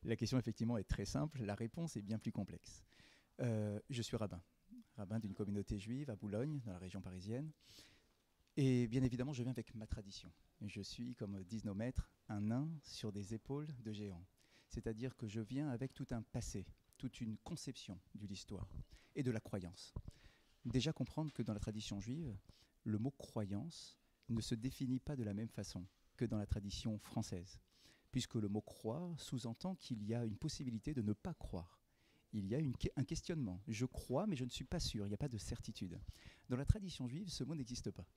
La question effectivement est très simple, la réponse est bien plus complexe. Je suis rabbin d'une communauté juive à Boulogne, dans la région parisienne. Et bien évidemment, je viens avec ma tradition. Je suis, comme disent nos maîtres, un nain sur des épaules de géants. C'est-à-dire que je viens avec tout un passé, toute une conception de l'histoire et de la croyance. Déjà comprendre que dans la tradition juive, le mot croyance ne se définit pas de la même façon que dans la tradition française, puisque le mot croire sous-entend qu'il y a une possibilité de ne pas croire. Il y a un questionnement. Je crois, mais je ne suis pas sûr, il n'y a pas de certitude. Dans la tradition juive, ce mot n'existe pas.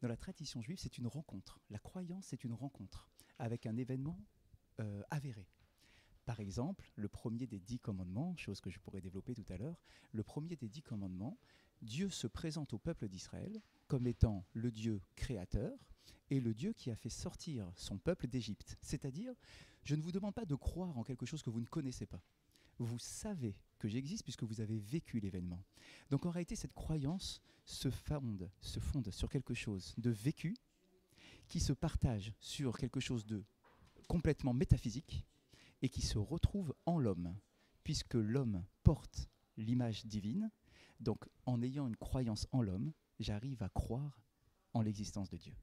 Dans la tradition juive, c'est une rencontre. La croyance, c'est une rencontre avec un événement avéré. Par exemple, le premier des 10 commandements, chose que je pourrais développer tout à l'heure, le premier des 10 commandements, Dieu se présente au peuple d'Israël comme étant le Dieu créateur et le Dieu qui a fait sortir son peuple d'Égypte. C'est-à-dire, je ne vous demande pas de croire en quelque chose que vous ne connaissez pas. Vous savez que j'existe puisque vous avez vécu l'événement. Donc en réalité, cette croyance se fonde sur quelque chose de vécu qui se partage sur quelque chose de complètement métaphysique et qui se retrouve en l'homme, puisque l'homme porte l'image divine. Donc en ayant une croyance en l'homme, j'arrive à croire en l'existence de Dieu.